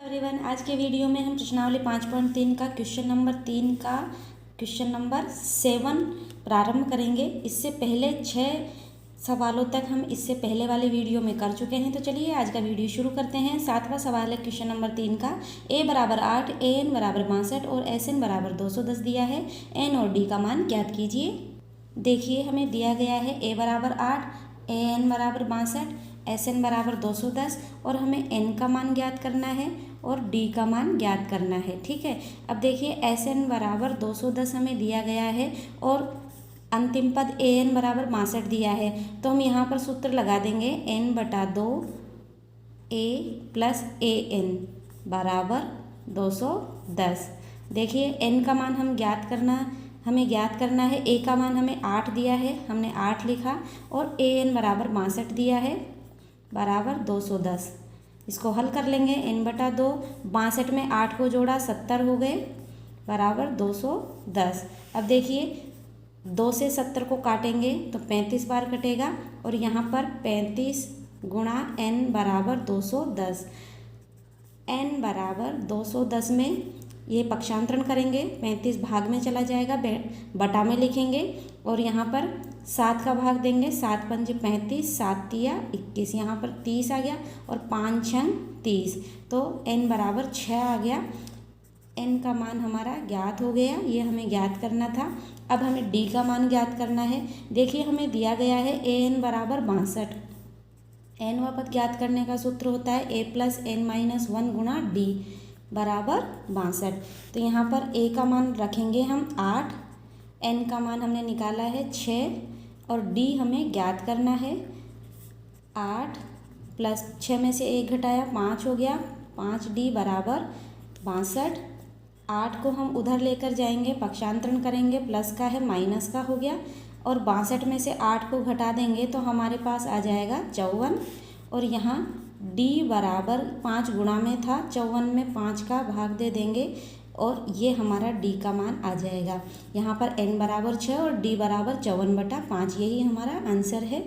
Everyone, आज के video में हम प्रश्नावली 5.3 का क्वेश्चन नंबर 3 का क्वेश्चन नंबर 7 प्रारंभ करेंगे। इससे पहले 6 सवालों तक हम इससे पहले वाले वीडियो में कर चुके हैं। तो चलिए आज का वीडियो शुरू करते हैं। 7वां सवाल है क्वेश्चन नंबर 3 का। a बराबर 8, an बराबर 62 और sn बराबर 210 दिया है। n और d का मान ज्ञात कीजिए। देखिए हमें दिया गया है a बराबर 8, an बराबर 62, SN बराबर 210 और हमें n का मान ज्ञात करना है और d का मान ज्ञात करना है। ठीक है, अब देखिए SN बराबर 210 हमें दिया गया है और अंतिम पद an बराबर 62 दिया है। तो हम यहाँ पर सूत्र लगा देंगे n/2 a प्लस an बराबर 210। देखिए n का मान हमें ज्ञात करना है। a का मान हमें 8 दिया है, हमने 8 लिखा और an बराबर 62 दिया है बराबर 210। इसको हल कर लेंगे। n/2 62 में 8 को जोड़ा 70 हो गए बराबर 210। अब देखिए 2 से 70 को काटेंगे तो 35 बार कटेगा और यहाँ पर 35 गुणा n बराबर 210। n बराबर 210 में ये पक्षांतरण करेंगे, 35 भाग में चला जाएगा, बटा में लिखेंगे और यहाँ पर 7 का भाग देंगे। 7 पंजे 35, 7 तिया 21, यहाँ पर 30 आ गया और 5 छंग 30, तो n बराबर 6 आ गया। n का मान हमारा ज्ञात हो गया, ये हमें ज्ञात करना था। अब हमें d का मान ज्ञात करना है। देखिए हमें दिया गया है an बराबर 62। n व पद ज्ञात करने का सूत्र होता है a प्लस n माइनस 1 गुणा d बराबर 62। तो यहाँ पर a का मान रखेंगे हम 8, n का मान हमने निकाला है 6 और d हमें ज्ञात करना है। 8 प्लस 6 में से 1 घटाया 5 हो गया, 5d बराबर 62। 8 को हम उधर लेकर जाएंगे, पक्षांतरण करेंगे, प्लस का है माइनस का हो गया और 62 में से 8 को घटा देंगे तो हमारे पास आ जाएगा 54 और यहाँ d बराबर 5 गुणा में था, 54 में 5 का भाग दे देंगे और ये हमारा d का मान आ जाएगा। यहाँ पर n बराबर 6 और d बराबर 54/5, यही हमारा आंसर है।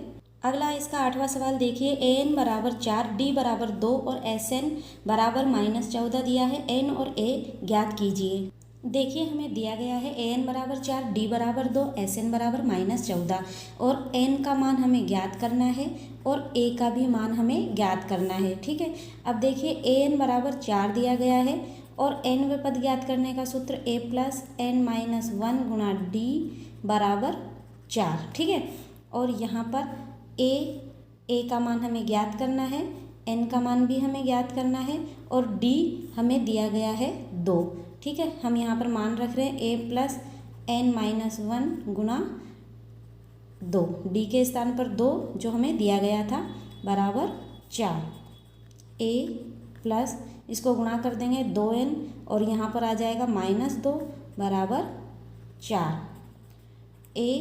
अगला इसका 8वां सवाल देखिए। an बराबर 4, d बराबर 2 और sn बराबर -14 दिया है। n और a ज्ञात कीजिए। देखिए हमें दिया गया है an बराबर 4, d बराबर 2, sn बराबर -14 और n का मान हमें ज्ञात करना है और a का भी मान हमें ज्ञात करना है। ठीक है, अब देखिए an बराबर 4 दिया गया है और n वे पद ज्ञात करने का सूत्र a प्लस n माइनस 1 गुणा d बराबर 4। ठीक है, और यहाँ पर a का मान हमें ज्ञात करना है, n का मान भी हमें ज्ञात करना है और d हमें दिया गया है 2। ठीक है, हम यहाँ पर मान रख रहे हैं a प्लस n माइनस 1 गुणा 2, d के स्थान पर 2 जो हमें दिया गया था बराबर 4। a प्लस इसको गुणा कर देंगे 2n और यहाँ पर आ जाएगा -2 बराबर 4। a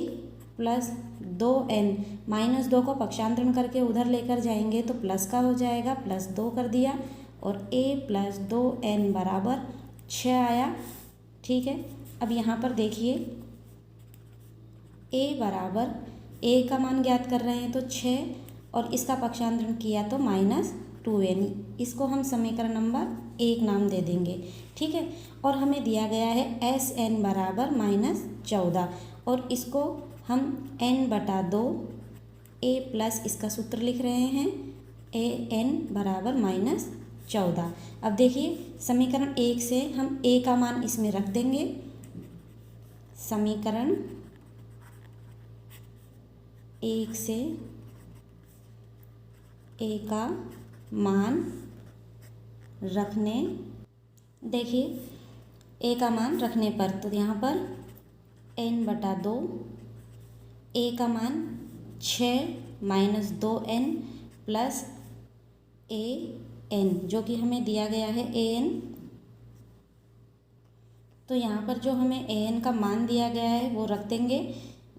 प्लस 2n, -2 को पक्षांतरण करके उधर लेकर जाएंगे तो प्लस का हो जाएगा, +2 कर दिया और a प्लस 2n बराबर 6 आया। ठीक है, अब यहाँ पर देखिए a बराबर a का मान ज्ञात कर रहे हैं तो 6 और इसका पक्षांतरण किया तो -2n, इसको हम समीकरण नंबर 1 नाम दे देंगे। ठीक है, और हमें दिया गया है sn बराबर -14 और इसको हम n/2 a प्लस इसका सूत्र लिख रहे हैं an बराबर -14। अब देखिए समीकरण 1 से हम a का मान इसमें रख देंगे। समीकरण 1 से a का मान रखने, देखिए a का मान रखने पर तो यहाँ पर n/2, a का मान 6 माइनस 2n प्लस an जो कि हमें दिया गया है an। तो यहाँ पर जो हमें an का मान दिया गया है वो रख देंगे,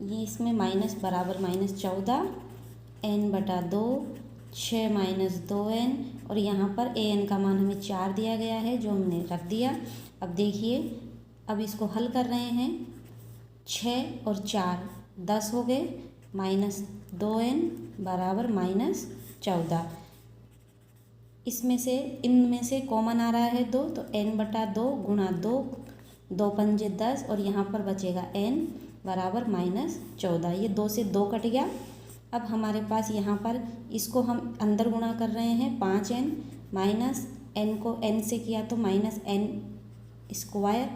ये इसमें माइनस बराबर -14 n/2 6 माइनस 2n और यहाँ पर an का मान हमें 4 दिया गया है जो हमने रख दिया। अब देखिए अब इसको हल कर रहे हैं, 6 और 4 10 हो गए, -2n बराबर -14। इसमें से इनमें से कॉमन आ रहा है 2, तो n/2 गुणा 2, 2 पंजे 10 और यहाँ पर बचेगा n बराबर -14। ये 2 से 2 कट गया। अब हमारे पास यहाँ पर इसको हम अंदर गुणा कर रहे हैं 5n माइनस n को n से किया तो -n²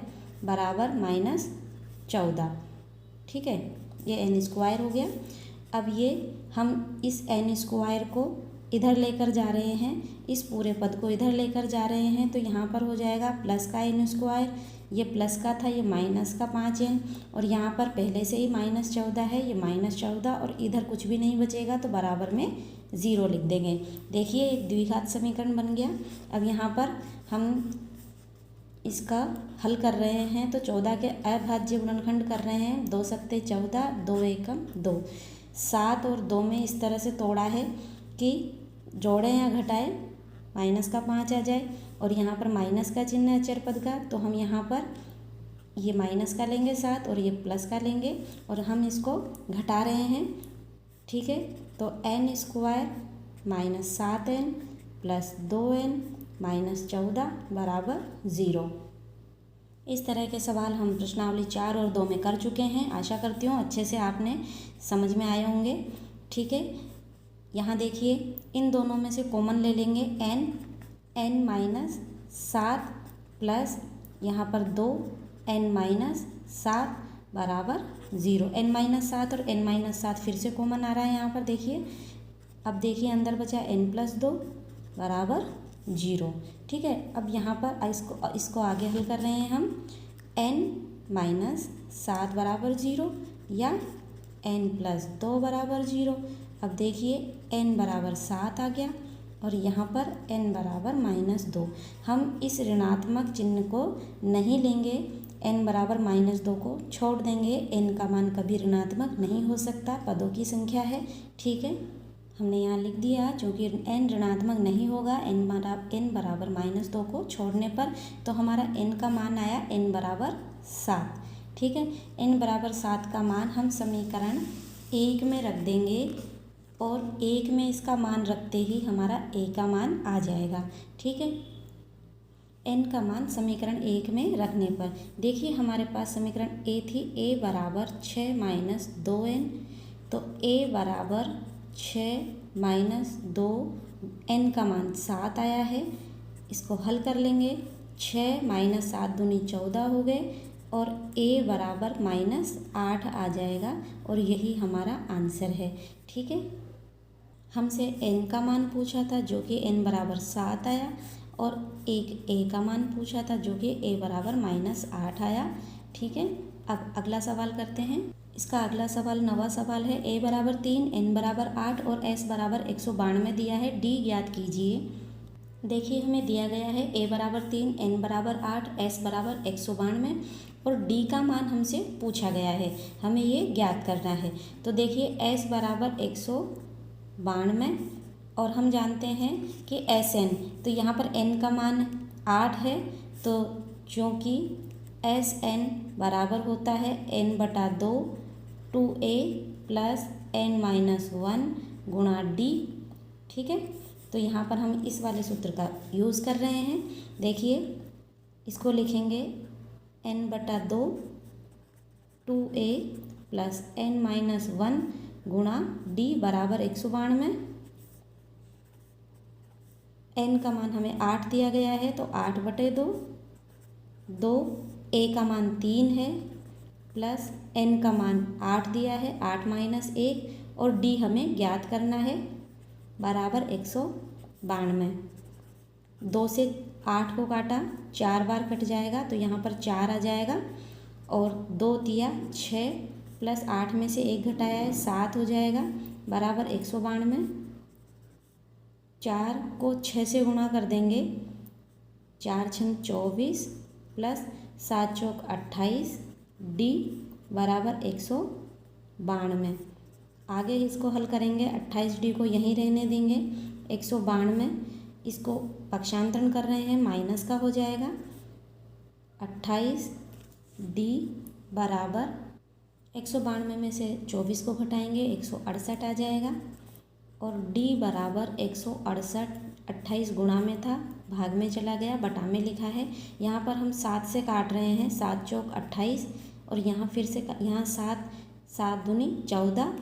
बराबर -14। ठीक है, ये n² हो गया। अब ये हम इस n² को इधर लेकर जा रहे हैं, इस पूरे पद को इधर लेकर जा रहे हैं, तो यहाँ पर हो जाएगा प्लस का n², ये प्लस का था, ये माइनस का 5n, और यहाँ पर पहले से ही -14 है, ये -14 और इधर कुछ भी नहीं बचेगा तो बराबर में 0 लिख देंगे। देखिए एक द्विघात समीकरण बन गया। अब यहाँ पर हम इसका हल कर रहे हैं तो 14 के अभाज्य गुणनखंड कर रहे हैं। 2 सत्ते 14, 2 एकम 2, 7 और 2 में इस तरह से तोड़ा है कि जोड़ें या घटाएं, माइनस का 5 आ जाए, और यहाँ पर माइनस का चिन्ह है चर पद का, तो हम यहाँ पर ये माइनस का लेंगे 7 और ये प्लस का लेंगे और हम इसको घटा रहे हैं। ठीक है, तो n² -7n प्लस 2n -14 बराबर 0। इस तरह के सवाल हम प्रश्नावली 4 और 2 में कर चुके हैं। आशा करती हूँ अच्छे से आपने समझ में आए होंगे। ठीक है, यहाँ देखिए इन दोनों में से कॉमन ले लेंगे n-7 प्लस यहाँ पर 2n-7 बराबर 0। n-7 और n-7 फिर से कॉमन आ रहा है यहाँ पर देखिए। अब देखिए अंदर बचा n+2 बराबर 0। ठीक है, अब यहाँ पर इसको आगे हल कर रहे हैं हम। n-7 बराबर 0 या n+2 बराबर 0। अब देखिए n बराबर 7 आ गया और यहाँ पर n बराबर -2। हम इस ऋणात्मक चिन्ह को नहीं लेंगे, n बराबर -2 को छोड़ देंगे। n का मान कभी ऋणात्मक नहीं हो सकता, पदों की संख्या है। ठीक है, हमने यहाँ लिख दिया क्योंकि n ऋणात्मक नहीं होगा n बराबर -2 को छोड़ने पर, तो हमारा n का मान आया n बराबर 7। ठीक है, n बराबर 7 का मान हम समीकरण 1 में रख देंगे और 1 में इसका मान रखते ही हमारा a का मान आ जाएगा। ठीक है, n का मान समीकरण 1 में रखने पर देखिए हमारे पास समीकरण a थी, a बराबर 6 - 2n, तो a बराबर 6 - 2, n का मान 7 आया है। इसको हल कर लेंगे, 6 - 7 दूनी 14 हो गए और a बराबर -8 आ जाएगा और यही हमारा आंसर है। ठीक है, हमसे n का मान पूछा था जो कि n बराबर 7 आया और एक a का मान पूछा था जो कि a बराबर -8 आया। ठीक है, अब अगला सवाल करते हैं। इसका अगला सवाल 9वां सवाल है। a बराबर 3, n बराबर 8 और s बराबर 192 दिया है, d ज्ञात कीजिए। देखिए हमें दिया गया है a बराबर 3, n बराबर 8, s बराबर 192 और d का मान हमसे पूछा गया है, हमें ये ज्ञात करना है। तो देखिए s बराबर 192 और हम जानते हैं कि Sn, तो यहाँ पर n का मान 8 है, तो चूँकि Sn बराबर होता है n/2 2a प्लस n-1 गुणा d। ठीक है, तो यहाँ पर हम इस वाले सूत्र का यूज़ कर रहे हैं। देखिए इसको लिखेंगे n/2 2a प्लस n-1 गुणा d बराबर 192। n का मान हमें 8 दिया गया है तो 8/2, 2 a का मान 3 है प्लस n का मान 8 दिया है, 8 - 1 और d हमें ज्ञात करना है बराबर 192। 2 से 8 को काटा 4 बार कट जाएगा तो यहाँ पर 4 आ जाएगा और 2 तिया 6 प्लस 8 में से 1 घटाया है 7 हो जाएगा बराबर 192। 4 को 6 से गुणा कर देंगे, 4 × 24 प्लस 7 × 28, d बराबर 192। आगे इसको हल करेंगे, 28d को यहीं रहने देंगे, 192 इसको पक्षांतरण कर रहे हैं, माइनस का हो जाएगा। 28d बराबर 192 में से 24 को घटाएंगे 168 आ जाएगा और d बराबर 168 28 गुणा में था, भाग में चला गया, बटा में लिखा है। यहाँ पर हम 7 से काट रहे हैं, 7 चौक 28 और यहाँ फिर से यहाँ 7 7 दूनी 14,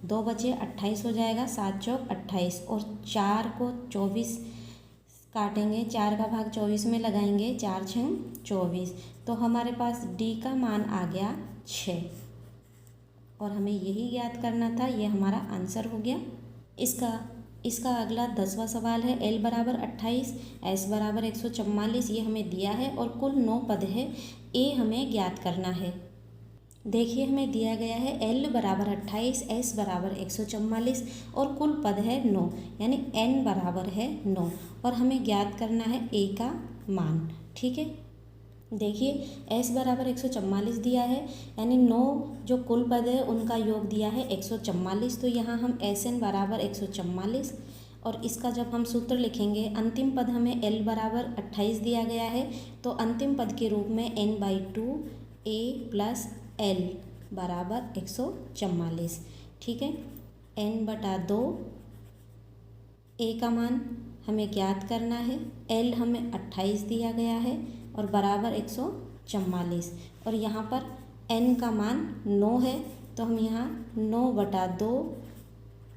2 बचे 28 हो जाएगा, 7 चौक 28 और 4 को 24 काटेंगे, 4 का भाग 24 में लगाएंगे, 4 छंग 24, तो हमारे पास डी का मान आ गया 6 और हमें यही याद करना था। ये हमारा आंसर हो गया। इसका अगला 10वां सवाल है। एल बराबर 28, एस बराबर 144 ये हमें दिया है और कुल 9 पद है। ए हमें ज्ञात करना है। देखिए हमें दिया गया है एल बराबर 28, एस बराबर 144 और कुल पद है 9, यानी एन बराबर है 9 और हमें ज्ञात करना है ए का मान। ठीक है, देखिए एस बराबर 144 दिया है, यानी 9 जो कुल पद है उनका योग दिया है 144, तो यहाँ हम एस एन बराबर 144 और इसका जब हम सूत्र लिखेंगे, अंतिम पद हमें एल बराबर 28 दिया गया है, तो अंतिम पद के रूप में n/2 a प्लस एल बराबर 144। ठीक है, n/2 ए का मान हमें ज्ञात करना है, एल हमें 28 दिया गया है और बराबर 144 और यहाँ पर n का मान 9 है, तो हम यहाँ 9/2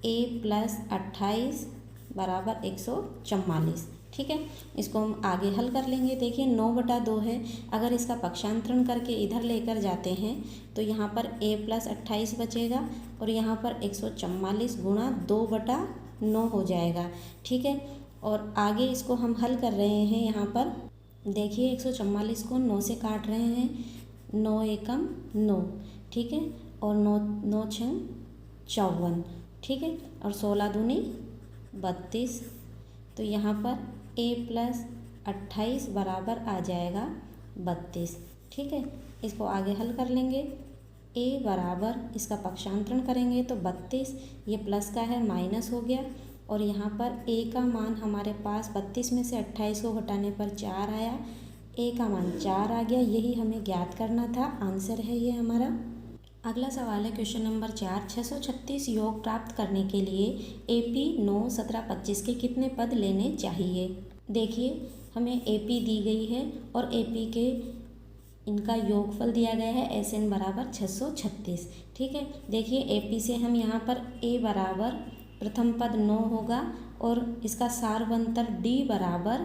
a प्लस 28 बराबर 144। ठीक है, इसको हम आगे हल कर लेंगे। देखिए 9/2 है, अगर इसका पक्षांतरण करके इधर लेकर जाते हैं तो यहाँ पर a प्लस 28 बचेगा और यहाँ पर 144 गुणा 2/9 हो जाएगा। ठीक है, और आगे इसको हम हल कर रहे हैं। यहाँ पर देखिए 144 को 9 से काट रहे हैं, 9 एकम 9। ठीक है, और 9 छंग 54। ठीक है, और 16 दूनी 32, तो यहाँ पर a प्लस 28 बराबर आ जाएगा 32। ठीक है, इसको आगे हल कर लेंगे। a बराबर इसका पक्षांतरण करेंगे तो 32, ये प्लस का है माइनस हो गया और यहाँ पर a का मान हमारे पास 32 में से 28 को घटाने पर 4 आया, a का मान 4 आ गया। यही हमें ज्ञात करना था, आंसर है ये हमारा। अगला सवाल है क्वेश्चन नंबर 4, 636 योग प्राप्त करने के लिए AP 9, 17, 25 के कितने पद लेने चाहिए। देखिए हमें AP दी गई है और AP के इनका योगफल दिया गया है SN बराबर 636। ठीक है, देखिए AP से हम यहाँ पर A बराबर प्रथम पद 9 होगा और इसका सारवंतर D बराबर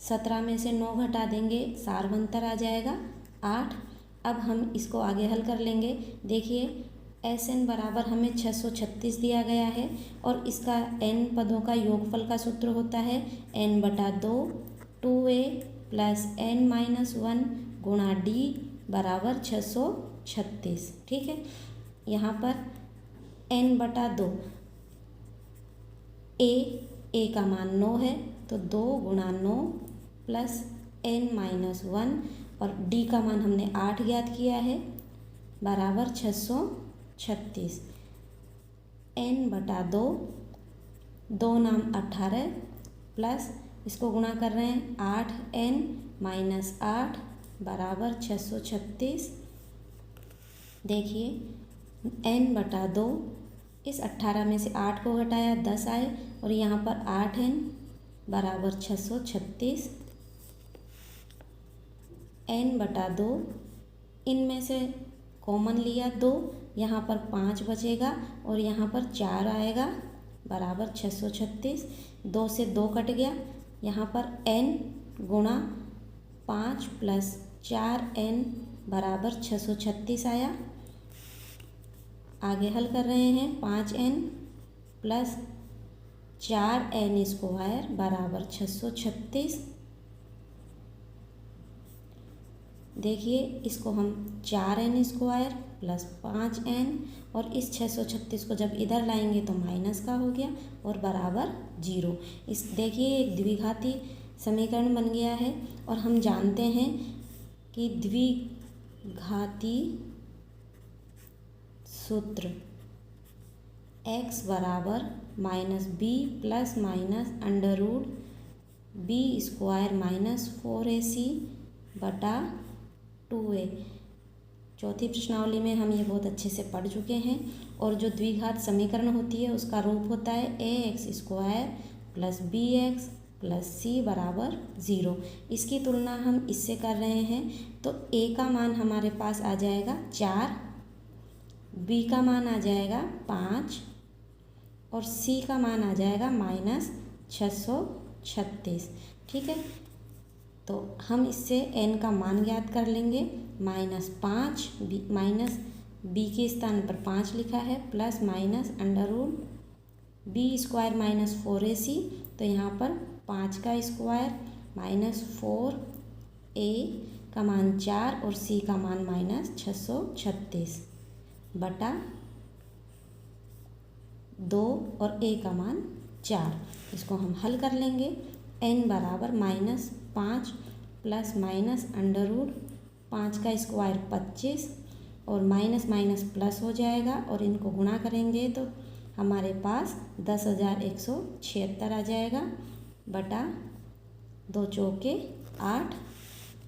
17 में से 9 घटा देंगे, सारवंतर आ जाएगा 8। अब हम इसको आगे हल कर लेंगे। देखिए SN बराबर हमें 636 दिया गया है और इसका n पदों का योगफल का सूत्र होता है n/2 2a प्लस n-1 गुणा d बराबर 636। ठीक है, यहाँ पर n/2 a का मान 9 है, तो 2 गुणा 9 प्लस n-1 और d का मान हमने 8 ज्ञात किया है बराबर 636। n/2 2 नाम 18 प्लस इसको गुणा कर रहे हैं 8n-8 बराबर 636। देखिए n/2 इस 18 में से 8 को घटाया 10 आए और यहाँ पर 8n बराबर 636। n/2 इनमें से कॉमन लिया 2, यहाँ पर 5 बचेगा और यहाँ पर 4 आएगा बराबर 636। 2 से 2 कट गया, यहाँ पर n गुणा 5 प्लस 4n बराबर 636 आया। आगे हल कर रहे हैं, 5n प्लस 4n स्क्वायर बराबर 636। देखिए इसको हम 4n स्क्वायर प्लस 5n और इस 636 को जब इधर लाएंगे तो माइनस का हो गया और बराबर 0। इस देखिए एक द्विघाती समीकरण बन गया है और हम जानते हैं कि द्विघाती सूत्र x बराबर -b plus minus √b² -4ac बटा 2a। चौथी प्रश्नावली में हम ये बहुत अच्छे से पढ़ चुके हैं और जो द्विघात समीकरण होती है उसका रूप होता है ax² plus B X plus C बराबर 0। इसकी तुलना हम इससे कर रहे हैं तो ए का मान हमारे पास आ जाएगा 4, बी का मान आ जाएगा 5 और सी का मान आ जाएगा -636। ठीक है, तो हम इससे n का मान ज्ञात कर लेंगे। -5 माइनस बी के स्थान पर 5 लिखा है, plus minus under root b² minus 4ac, तो यहाँ पर 5 का स्क्वायर माइनस 4a का मान 4 और c का मान -636 बटा 2 और a का मान 4। इसको हम हल कर लेंगे। n बराबर -5 प्लस माइनस अंडर रूट 5 का स्क्वायर 25 और माइनस माइनस प्लस हो जाएगा और इनको गुणा करेंगे तो हमारे पास 10,176 आ जाएगा बटा 2 चौके 8।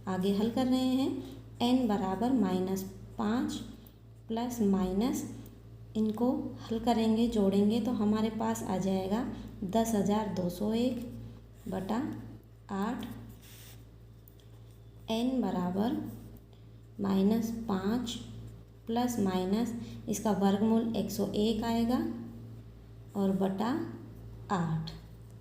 आगे हल कर रहे हैं। n बराबर -5 प्लस माइनस इनको हल करेंगे, जोड़ेंगे तो हमारे पास आ जाएगा 10,201 बटा 8। n बराबर -5 प्लस माइनस इसका वर्गमूल 101 आएगा और बटा 8।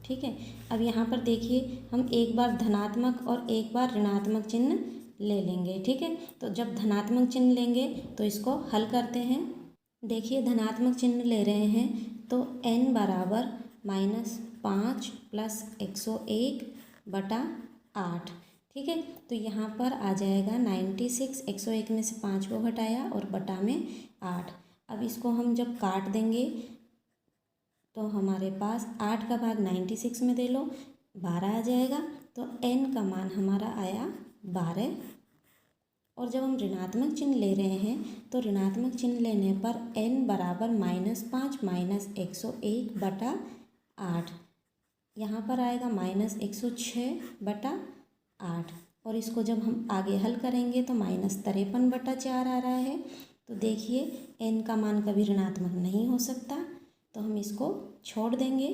ठीक है, अब यहाँ पर देखिए हम एक बार धनात्मक और एक बार ऋणात्मक चिन्ह ले लेंगे। ठीक है, तो जब धनात्मक चिन्ह लेंगे तो इसको हल करते हैं। देखिए धनात्मक चिन्ह ले रहे हैं तो n बराबर -5 प्लस 101 बटा 8। ठीक है, तो यहाँ पर आ जाएगा 96, 101 में से 5 को घटाया और बटा में 8। अब इसको हम जब काट देंगे तो हमारे पास 8 का भाग 96 में दे लो 12 आ जाएगा, तो n का मान हमारा आया 12। और जब हम ऋणात्मक चिन्ह ले रहे हैं तो ऋणात्मक चिन्ह लेने पर n बराबर -5 माइनस 101 बटा 8, यहाँ पर आएगा -106 बटा 8 और इसको जब हम आगे हल करेंगे तो -53 बटा 4 आ रहा है। तो देखिए n का मान कभी ऋणात्मक नहीं हो सकता, तो हम इसको छोड़ देंगे।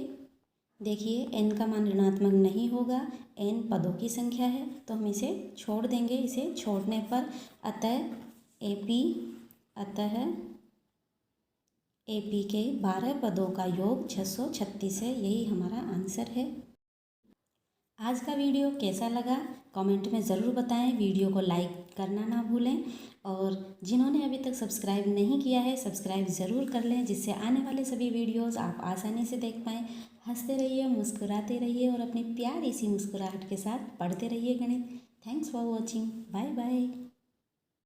देखिए n का मान ऋणात्मक नहीं होगा, n पदों की संख्या है तो हम इसे छोड़ देंगे। इसे छोड़ने पर अतः AP के 12 पदों का योग 636 है। यही हमारा आंसर है। आज का वीडियो कैसा लगा कमेंट में ज़रूर बताएं। वीडियो को लाइक करना ना भूलें और जिन्होंने अभी तक सब्सक्राइब नहीं किया है सब्सक्राइब ज़रूर कर लें, जिससे आने वाले सभी वीडियोस आप आसानी से देख पाएँ। हंसते रहिए, मुस्कुराते रहिए और अपनी प्यारी सी मुस्कुराहट के साथ पढ़ते रहिए गणित। Thanks for watching. Bye bye.